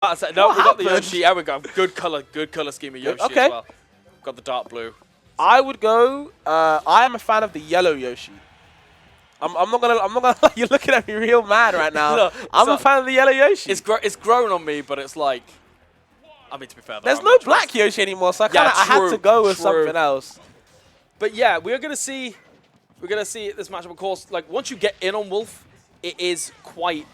No, we got the Yoshi. Yeah, we got good color scheme of Yoshi as well. Got the dark blue. I would go. I am a fan of the yellow Yoshi. I'm not gonna. You're looking at me real mad right now. No, I'm a fan of the yellow Yoshi. It's grown on me, but it's like. I mean, to be fair, there's no black Yoshi anymore, so I had to go with something else. But yeah, we're gonna see this matchup. Of course, like once you get in on Wolf, it is quite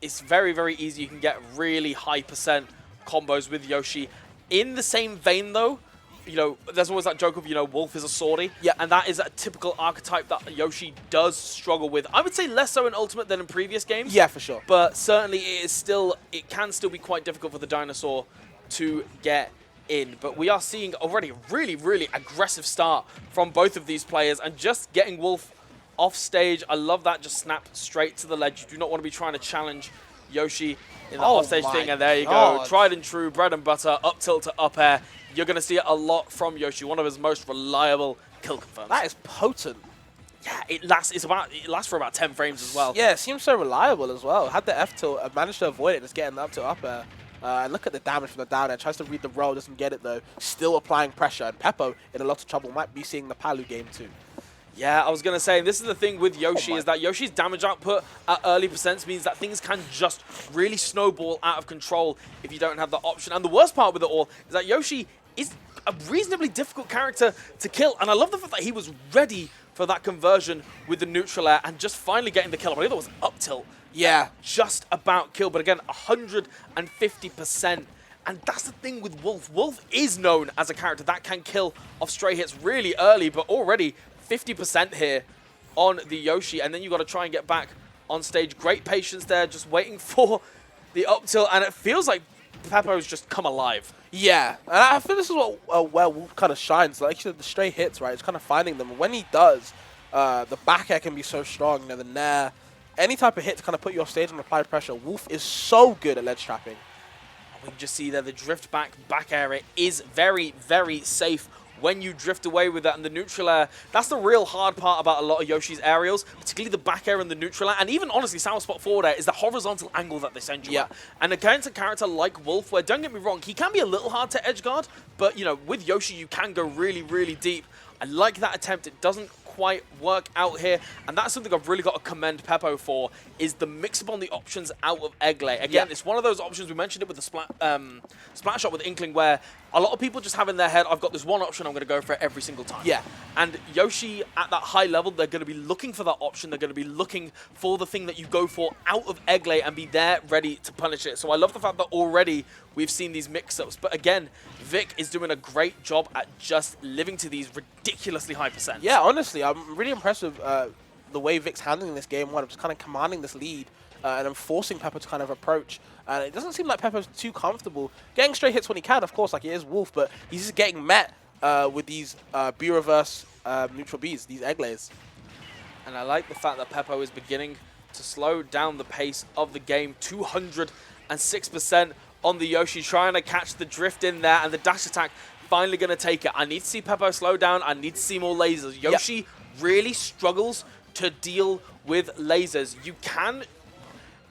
it's very, very easy. You can get really high % combos with Yoshi. In the same vein, though, there's always that joke of, Wolf is a swordy. Yeah. And that is a typical archetype that Yoshi does struggle with. I would say less so in Ultimate than in previous games. Yeah, for sure. But certainly it can still be quite difficult for the dinosaur to get in. But we are seeing already a really, really aggressive start from both of these players. And just getting Wolf off stage, I love that. Just snap straight to the ledge. You do not want to be trying to challenge Yoshi in the offstage thing. And there you go. Tried and true, bread and butter, up tilt to up air. You're going to see it a lot from Yoshi, one of his most reliable kill confirms. That is potent. Yeah, it lasts for about 10 frames as well. Yeah, it seems so reliable as well. Had the F tilt, managed to avoid it, just getting up to up air. And look at the damage from the down air. Tries to read the roll, doesn't get it though. Still applying pressure. And Pepo in a lot of trouble. Might be seeing the Palu game too. Yeah, I was going to say, this is the thing with Yoshi, is that Yoshi's damage output at early percents means that things can just really snowball out of control if you don't have the option. And the worst part with it all is that Yoshi is a reasonably difficult character to kill. And I love the fact that he was ready for that conversion with the neutral air and just finally getting the kill. I believe that was up tilt. Yeah. Just about kill. But again, 150%. And that's the thing with Wolf. Wolf is known as a character that can kill off stray hits really early, but already 50% here on the Yoshi, and then you got to try and get back on stage. Great patience there, just waiting for the up tilt, and it feels like Pepo's just come alive. Yeah, and I feel this is what where Wolf kind of shines. Like the stray hits, right? It's kind of finding them. When he does, the back air can be so strong. The nair, any type of hit to kind of put you off stage and apply pressure. Wolf is so good at ledge trapping. We can just see there the drift back air. It is very, very safe when you drift away with that, and the neutral air, that's the real hard part about a lot of Yoshi's aerials, particularly the back air and the neutral air, and even honestly sour spot forward air is the horizontal angle that they send you at. And against a character like Wolf, where don't get me wrong, he can be a little hard to edge guard, but with Yoshi you can go really, really deep. I like that attempt. It doesn't quite work out here, and that's something I've really got to commend Pepo for, is the mix-up on the options out of Egglay. Again, it's one of those options, we mentioned it with the splat shot with Inkling, where a lot of people just have in their head, I've got this one option, I'm going to go for it every single time. Yeah. And Yoshi, at that high level, they're going to be looking for that option, they're going to be looking for the thing that you go for out of Egglay and be there ready to punish it. So I love the fact that already we've seen these mix-ups, but again, Vic is doing a great job at just living to these ridiculously high percents. Yeah, honestly, I'm really impressed with the way Vic's handling this game one, just kind of commanding this lead and then forcing Pepo to kind of approach. And it doesn't seem like Pepo's too comfortable getting straight hits when he can, of course, like he is Wolf, but he's just getting met with these B-reverse neutral Bs, these Egglays. And I like the fact that Pepo is beginning to slow down the pace of the game. 206% on the Yoshi, trying to catch the drift in there, and the dash attack finally going to take it. I need to see Pepo slow down. I need to see more lasers. Yoshi really struggles to deal with lasers. You can...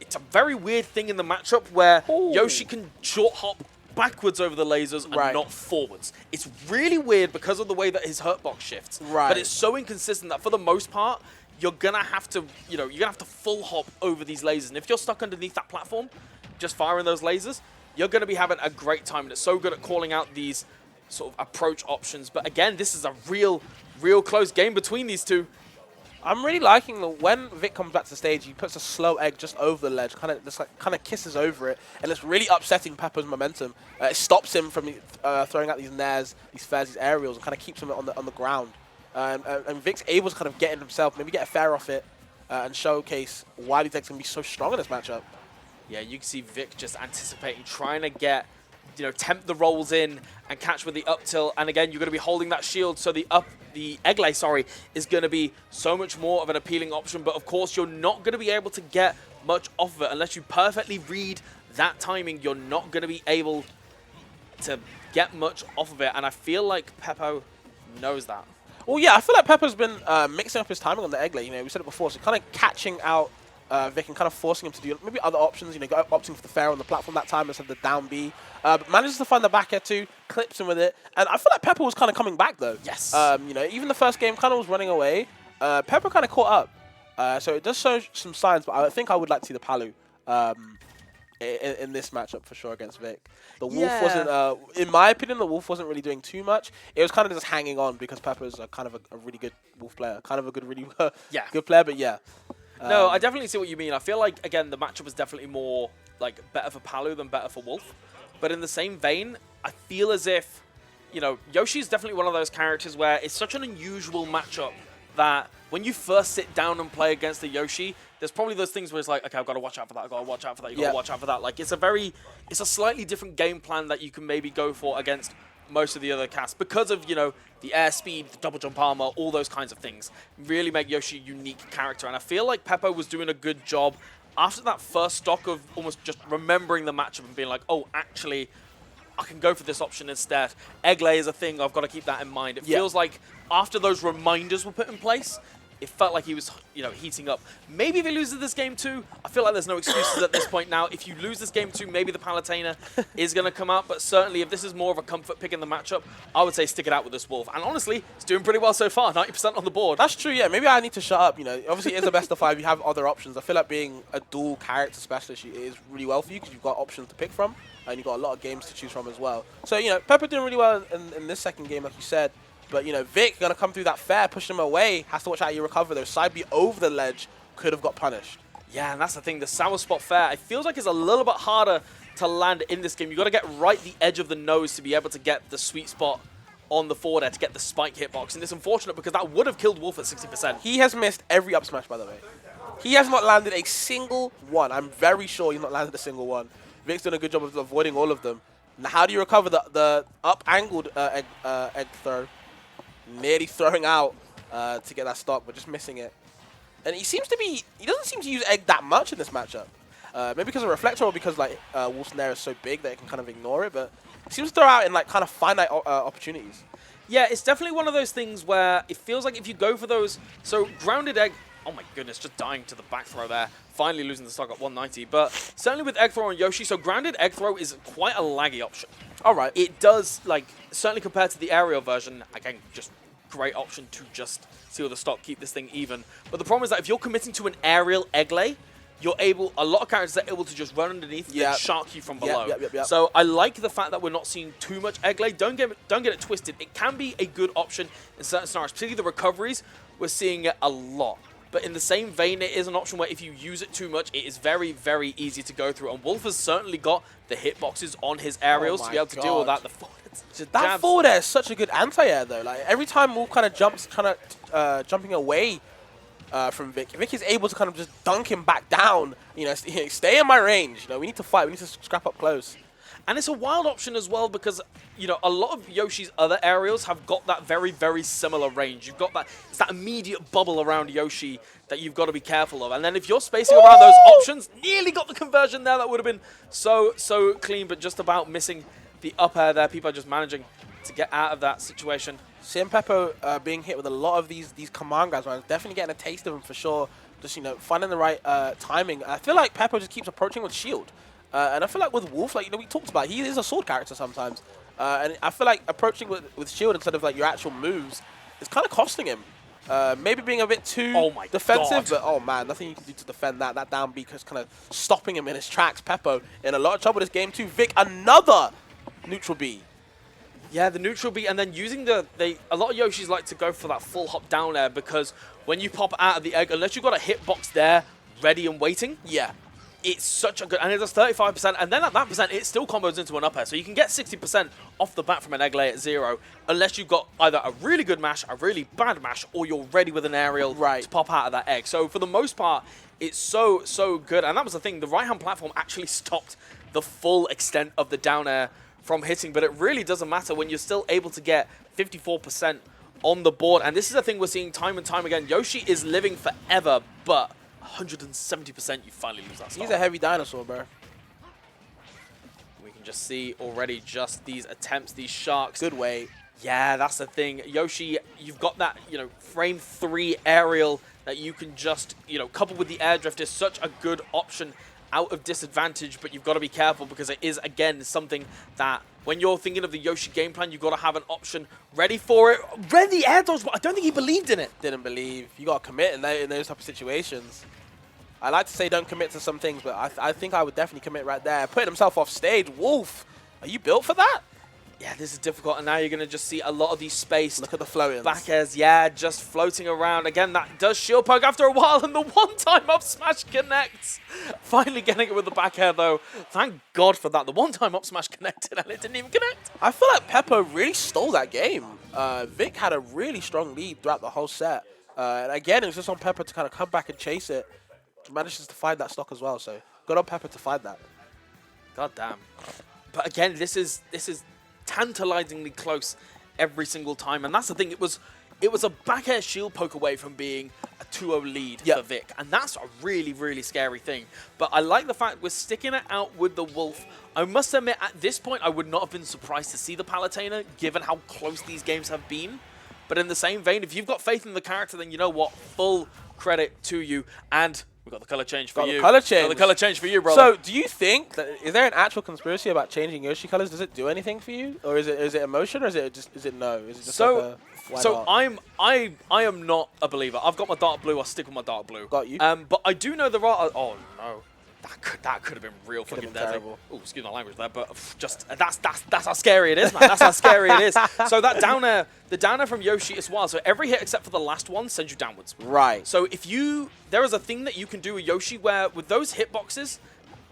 It's a very weird thing in the matchup where Yoshi can short hop backwards over the lasers and not forwards. It's really weird because of the way that his hurtbox shifts. But it's so inconsistent that for the most part, you're going to have to, you're going to have to full hop over these lasers. And if you're stuck underneath that platform, just firing those lasers, you're going to be having a great time. And it's so good at calling out these sort of approach options. But again, this is a real close game between these two. I'm really liking when Vic comes back to the stage, he puts a slow egg just over the ledge, kind of kisses over it, and it's really upsetting Pepo's momentum. It stops him from throwing out these nairs, these fairs, these aerials, and kind of keeps him on the ground. And Vic's able to kind of get in himself, maybe get a fair off it, and showcase why these eggs can be so strong in this matchup. Yeah, you can see Vic just anticipating, trying to get, tempt the rolls in and catch with the up tilt. And again, you're going to be holding that shield, so the Egglay, sorry, is going to be so much more of an appealing option. But of course, you're not going to be able to get much off of it unless you perfectly read that timing. You're not going to be able to get much off of it. And I feel like Pepo knows that. Well, yeah, I feel like Pepo's been mixing up his timing on the Egglay. We said it before, so kind of catching out Vic and kind of forcing him to do maybe other options, opting for the fair on the platform that time instead of the down B. But manages to find the back air too, clips him with it. And I feel like Pepo was kind of coming back though. Yes. Even the first game kind of was running away. Pepo kind of caught up. So it does show some signs, but I think I would like to see the Palu in this matchup for sure against Vic. The Wolf wasn't, in my opinion, the Wolf wasn't really doing too much. It was kind of just hanging on because Pepo's kind of a really good Wolf player. Kind of a good, really good player, but yeah. No, I definitely see what you mean. I feel like, again, the matchup was definitely more better for Palu than better for Wolf. But in the same vein, I feel as if, Yoshi's definitely one of those characters where it's such an unusual matchup that when you first sit down and play against the Yoshi, there's probably those things where it's like, okay, I've got to watch out for that, I've got to watch out for that, you've got to watch out for that. Like, it's a slightly different game plan that you can maybe go for against most of the other casts because of, the air speed, the double jump armor, all those kinds of things really make Yoshi a unique character. And I feel like Pepo was doing a good job after that first stock of almost just remembering the matchup and being like, oh, actually, I can go for this option instead. Egg lay is a thing, I've got to keep that in mind. It feels like after those reminders were put in place, it felt like he was, heating up. Maybe if he loses this game too, I feel like there's no excuses at this point now. If you lose this game too, maybe the Palutena is going to come out. But certainly, if this is more of a comfort pick in the matchup, I would say stick it out with this Wolf. And honestly, it's doing pretty well so far, 90% on the board. That's true, yeah. Maybe I need to shut up, Obviously, it is a best of 5. You have other options. I feel like being a dual character specialist is really well for you because you've got options to pick from. And you've got a lot of games to choose from as well. So, Pepo doing really well in this second game, like you said. But, Vic going to come through that fair, push him away, has to watch out you recover. Though side B over the ledge could have got punished. Yeah, and that's the thing. The sour spot fair, it feels like it's a little bit harder to land in this game. You've got to get right the edge of the nose to be able to get the sweet spot on the forward air to get the spike hitbox. And it's unfortunate because that would have killed Wolf at 60%. He has missed every up smash, by the way. He has not landed a single one. I'm very sure he's not landed a single one. Vic's done a good job of avoiding all of them. Now, how do you recover the up-angled egg throw? Nearly throwing out to get that stock, but just missing it. And he doesn't seem to use egg that much in this matchup. Maybe because of Reflector or because Wolf's Snare is so big that it can kind of ignore it, but he seems to throw out in kind of finite opportunities. Yeah, it's definitely one of those things where it feels like if you go for those, so grounded egg, oh my goodness, just dying to the back throw there. Finally losing the stock at 190, but certainly with egg throw on Yoshi, so grounded egg throw is quite a laggy option. All right. It does, certainly compared to the aerial version, again, just great option to just seal the stock, keep this thing even. But the problem is that if you're committing to an aerial egg lay, a lot of characters are able to just run underneath and shark you from below. So I like the fact that we're not seeing too much egg lay. Don't get it twisted. It can be a good option in certain scenarios, particularly the recoveries. We're seeing it a lot. But in the same vein, it is an option where if you use it too much, it is very, very easy to go through. And Wolf has certainly got the hitboxes on his aerials to be able to deal with that. That forward air is such a good anti-air, though. Every time Wolf kind of jumps, jumping away from Vic, Vic is able to kind of just dunk him back down. Stay in my range. We need to fight. We need to scrap up close. And it's a wild option as well because, a lot of Yoshi's other aerials have got that very, very similar range. You've got it's that immediate bubble around Yoshi that you've got to be careful of. And then if you're spacing around those options, nearly got the conversion there. That would have been so clean, but just about missing the up air there. People are just managing to get out of that situation. Seeing Pepo being hit with a lot of these command guys, man, definitely getting a taste of them for sure. Just, finding the right timing. I feel like Pepo just keeps approaching with shield. And I feel like with Wolf, we talked about, he is a sword character sometimes. And I feel like approaching with shield instead of your actual moves is kind of costing him. Maybe being a bit too defensive, but oh man, nothing you can do to defend that. That down B is kind of stopping him in his tracks. Pepo in a lot of trouble this game too. Vic, another neutral B. Yeah, the neutral B, and then using a lot of Yoshis like to go for that full hop down air because when you pop out of the egg, unless you've got a hitbox there ready and waiting, it's such a good, and it does 35%, and then at that percent, it still combos into an up air. So you can get 60% off the bat from an egg lay at 0, unless you've got either a really good mash, a really bad mash, or you're ready with an aerial to pop out of that egg. So for the most part, it's so good. And that was the thing, the right-hand platform actually stopped the full extent of the down air from hitting, but it really doesn't matter when you're still able to get 54% on the board. And this is a thing we're seeing time and time again. Yoshi is living forever, but 170% you finally lose that stock. He's a heavy dinosaur, bro. We can just see already just these attempts, these sharks. Good weight. Yeah, that's the thing. Yoshi, you've got that, frame 3 aerial that you can just, you know, couple with the air drift is such a good option out of disadvantage, but you've got to be careful because it is, again, something that when you're thinking of the Yoshi game plan, you've got to have an option ready for it. Read the air dodge, but I don't think he believed in it. Didn't believe. You got to commit in those type of situations. I like to say don't commit to some things, but I think I would definitely commit right there. Putting himself off stage. Wolf, are you built for that? Yeah, this is difficult, and now you're going to just see a lot of these spaced Look at the floatings. back airs, yeah, just floating around. Again, that does shield poke after a while, and the one-time up smash connects. Finally getting it with the back air, though. Thank God for that. The one-time up smash connected, and it didn't even connect. I feel like Pepo really stole that game. Vic had a really strong lead throughout the whole set. And again, it was just on Pepo to kind of come back and chase it. Manages to find that stock as well, so good on Pepo to find that. God damn. But again, this is tantalizingly close every single time, and that's the thing. It was a back air shield poke away from being a 2-0 lead for Vic, and that's a really, really scary thing. But I like the fact we're sticking it out with the Wolf. I must admit, at this point, I would not have been surprised to see the Palutena, given how close these games have been. But in the same vein, if you've got faith in the character, then you know what? Full credit to you. And we got the color change for you. Color change. Got the color change for you, brother. So, do you think that is there an actual conspiracy about changing Yoshi colors? Does it do anything for you, or is it emotion, or is it no? Is it just so? Like So I am not a believer. I've got my dark blue. I'll stick with my dark blue. Got you. But I do know there are. Oh no, that could have been real fucking been deadly. terrible. Oh, excuse my language there, but just that's how scary it is, man. That's how scary it is. So that down air, the down air from Yoshi as well. So every hit except for the last one sends you downwards. Right. So there is a thing that you can do with Yoshi where with those hitboxes,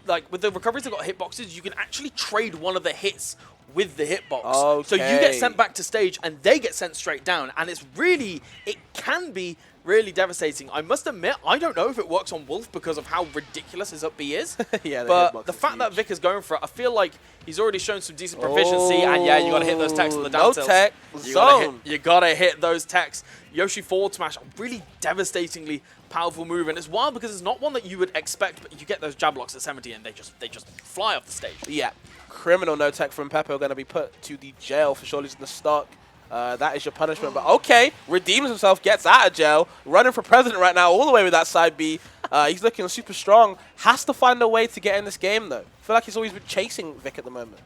like with the recoveries that got hitboxes, you can actually trade one of the hits with the hitbox. Okay. So you get sent back to stage and they get sent straight down. And it can be really devastating. I must admit, I don't know if it works on Wolf because of how ridiculous his up B is. Yeah, but the fact that Vic is going for it, I feel like he's already shown some decent proficiency. And yeah, you got to hit those techs on the down tilts. Tech You got to hit those techs. Yoshi forward smash, a really devastatingly powerful move. And it's wild because it's not one that you would expect, but you get those jab blocks at 70 and they just fly off the stage. Yeah. Criminal no tech from Pepo going to be put to the jail for sure losing the stock. That is your punishment. But okay, redeems himself, gets out of jail, running for president right now all the way with that side B. He's looking super strong. Has to find a way to get in this game, though. I feel like he's always been chasing Vic at the moment.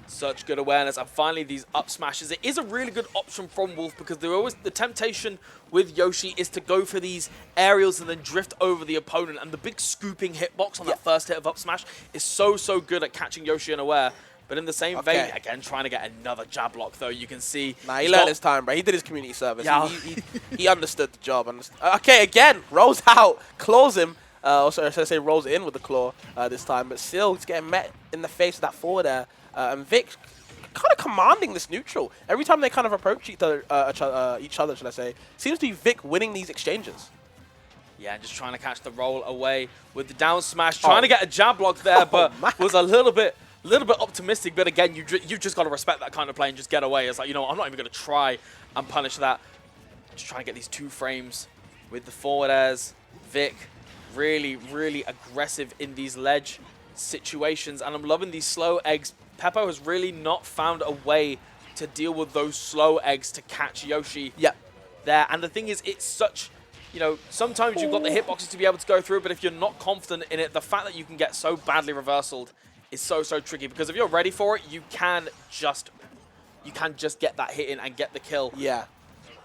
Such good awareness, and finally these up smashes. It is a really good option from Wolf because the temptation with Yoshi is to go for these aerials and then drift over the opponent, and the big scooping hitbox on that first hit of up smash is so good at catching Yoshi unaware. But in the same vein, again, trying to get another jab block, though, you can see... Nah, he learned his time, bro. He did his community service. Yeah. He understood the job. Okay, again, rolls out, claws him. Also, should I say rolls in with the claw this time. But still, he's getting met in the face with that forward air. And Vic kind of commanding this neutral. Every time they kind of approach each other, should I say, seems to be Vic winning these exchanges. Yeah, just trying to catch the roll away with the down smash. Trying to get a jab block there, but was a little bit optimistic. But again, you just got to respect that kind of play and just get away. It's like, you know, I'm not even going to try and punish that. Just trying to get these 2 frames with the forward airs. Vic really, really aggressive in these ledge situations. And I'm loving these slow eggs. Pepo has really not found a way to deal with those slow eggs to catch Yoshi there. And the thing is, it's such... You know, sometimes you've got the hitboxes to be able to go through, but if you're not confident in it, the fact that you can get so badly reversaled is so tricky. Because if you're ready for it, you can just get that hit in and get the kill. Yeah.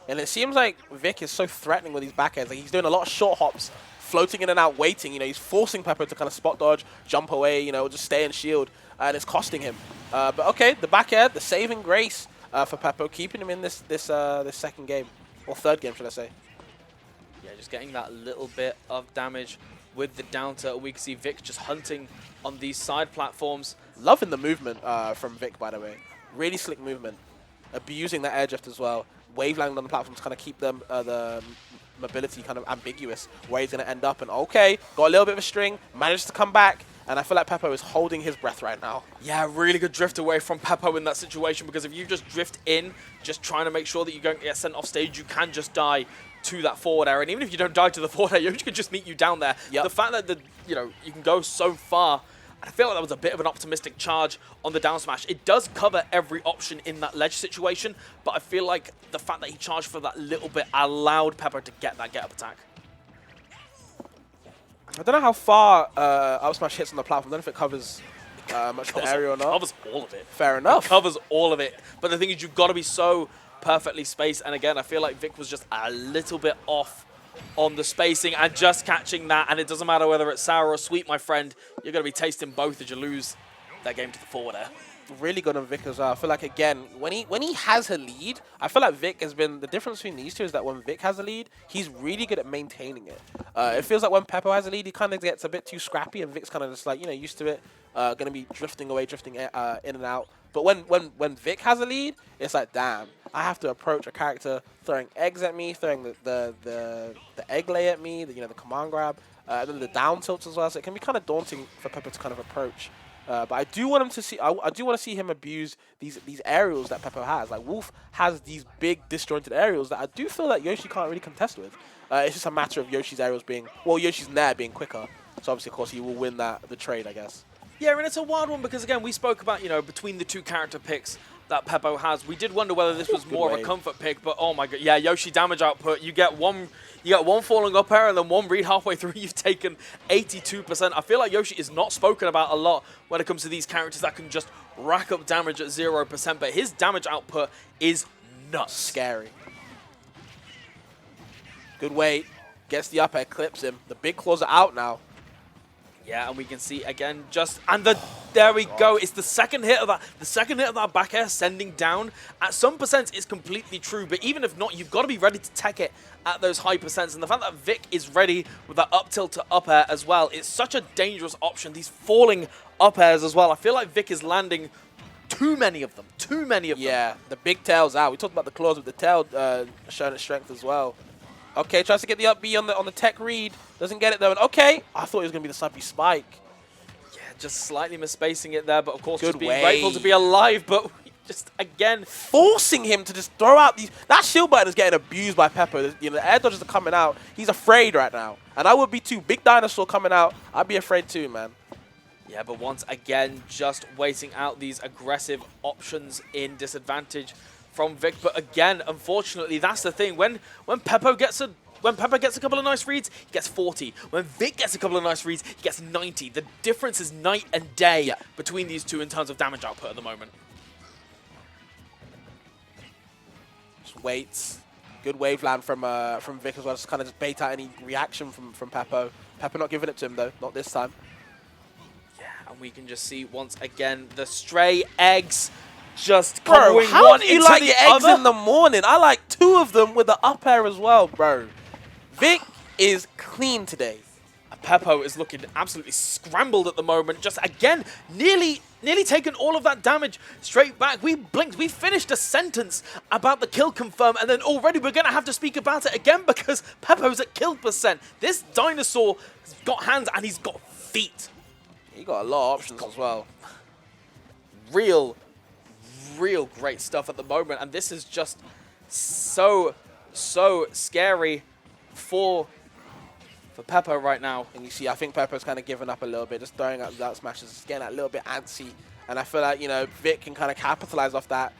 And it seems like Vic is so threatening with these back airs. Like, he's doing a lot of short hops, floating in and out, waiting. You know, he's forcing Pepo to kind of spot dodge, jump away, you know, just stay in shield. And it's costing him. But okay, the back air, the saving grace for Pepo, keeping him in this second game. Or third game, should I say. Yeah, just getting that little bit of damage with the down tilt. We can see Vic just hunting on these side platforms. Loving the movement from Vic, by the way. Really slick movement. Abusing that air drift as well. Wavelanding on the platforms kind of keep them the mobility kind of ambiguous where he's going to end up. And okay, got a little bit of a string, managed to come back. And I feel like Pepo is holding his breath right now. Yeah, really good drift away from Pepo in that situation, because if you just drift in, just trying to make sure that you don't get sent off stage, you can just die to that forward air. And even if you don't die to the forward air, Yoshi can just meet you down there. Yep. The fact that you can go so far, I feel like that was a bit of an optimistic charge on the down smash. It does cover every option in that ledge situation, but I feel like the fact that he charged for that little bit allowed Pepo to get that get-up attack. I don't know how far up smash hits on the platform. I don't know if it covers much of the area or not. Covers all of it. Fair enough. It covers all of it. But the thing is, you've got to be so perfectly spaced. And again, I feel like Vic was just a little bit off on the spacing and just catching that. And it doesn't matter whether it's sour or sweet, my friend. You're going to be tasting both as you lose that game to the forward air. Really good on Vic as well. I feel like, again, when he has a lead, I feel like Vic has been, the difference between these two is that when Vic has a lead, he's really good at maintaining it. It feels like when Pepo has a lead, he kind of gets a bit too scrappy, and Vic's kind of just like, you know, used to it, going to be drifting away, drifting in and out. But when Vic has a lead, it's like, damn, I have to approach a character throwing eggs at me, throwing the egg lay at me, the command grab, and then the down tilts as well. So it can be kind of daunting for Pepo to kind of approach. But I do want him to see. I do want to see him abuse these aerials that Pepo has. Like Wolf has these big disjointed aerials that I do feel that Yoshi can't really contest with. It's just a matter of Yoshi's aerials being, well, Yoshi's nair being quicker. So obviously, of course, he will win the trade, I guess. Yeah, and it's a wild one because again, we spoke about between the two character picks that Pepo has, we did wonder whether this was more of a comfort pick. But oh my god, yeah, Yoshi damage output. You get one falling up air and then one read halfway through. You've taken 82%. I feel like Yoshi is not spoken about a lot when it comes to these characters that can just rack up damage at 0%. But his damage output is nuts. Scary. Good weight. Gets the up air, clips him. The big claws are out now. Yeah, and we can see again there we go. It's the second hit of that back air sending down. At some percents, it's completely true, but even if not, you've got to be ready to tech it at those high percents. And the fact that Vic is ready with that up tilt to up air as well, it's such a dangerous option. These falling up airs as well. I feel like Vic is landing too many of them. Yeah, the big tail's out. We talked about the claws with the tail showing its strength as well. Okay, tries to get the up B on the tech read. Doesn't get it though. And okay, I thought it was going to be the Slappy Spike. Yeah, just slightly misspacing it there, but of course Good just being way. grateful to be alive, but just again forcing him to just throw out these. That shield button is getting abused by Pepo. The air dodges are coming out. He's afraid right now. And I would be too. Big dinosaur coming out. I'd be afraid too, man. Yeah, but once again, just waiting out these aggressive options in disadvantage from Vic. But again, unfortunately, that's the thing. When Pepo gets a couple of nice reads, he gets 40. When Vic gets a couple of nice reads, he gets 90. The difference is night and day between these two in terms of damage output at the moment. Just waits. Good wave land from Vic as well. Just kind of just bait out any reaction from Pepo. Pepo not giving it to him though. Not this time. Yeah, and we can just see once again the stray eggs. Just bro, how do you like your eggs in the morning? I like 2 of them with the up air as well, bro. Vic is clean today. Pepo is looking absolutely scrambled at the moment. Just again, nearly taken all of that damage straight back. We blinked. We finished a sentence about the kill confirm, and then already we're going to have to speak about it again because Pepo's at kill percent. This dinosaur has got hands and he's got feet. He got a lot of options as well. Real great stuff at the moment, and this is just so scary for Pepo right now. And you see, I think Pepo's kind of given up a little bit, just throwing out that smashes, just getting a little bit antsy, and I feel like Vic can kind of capitalize off that.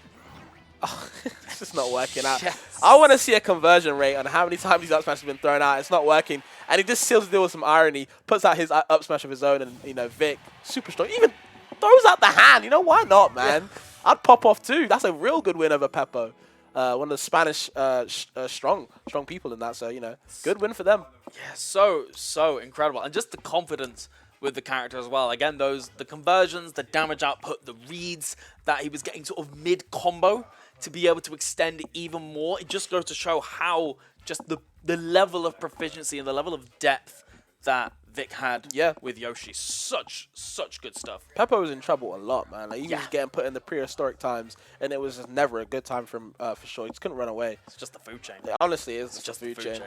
Oh, it's just not working out. Yes. I want to see a conversion rate on how many times these up smashes have been thrown out. It's not working, and he just seals the deal with some irony, puts out his up smash of his own, and Vic, super strong, even throws out the hand. Why not, man? Yeah. I'd pop off too. That's a real good win over Pepo. One of the Spanish strong people in that. So, good win for them. Yeah, so incredible. And just the confidence with the character as well. Again, the conversions, the damage output, the reads that he was getting sort of mid-combo to be able to extend even more. It just goes to show how just the level of proficiency and the level of depth that Vic had with Yoshi. Such good stuff. Pepo was in trouble a lot, man. Like, he was getting put in the prehistoric times, and it was just never a good time for him, for sure. He just couldn't run away. It's just the food chain. Yeah, honestly, it's just the food chain.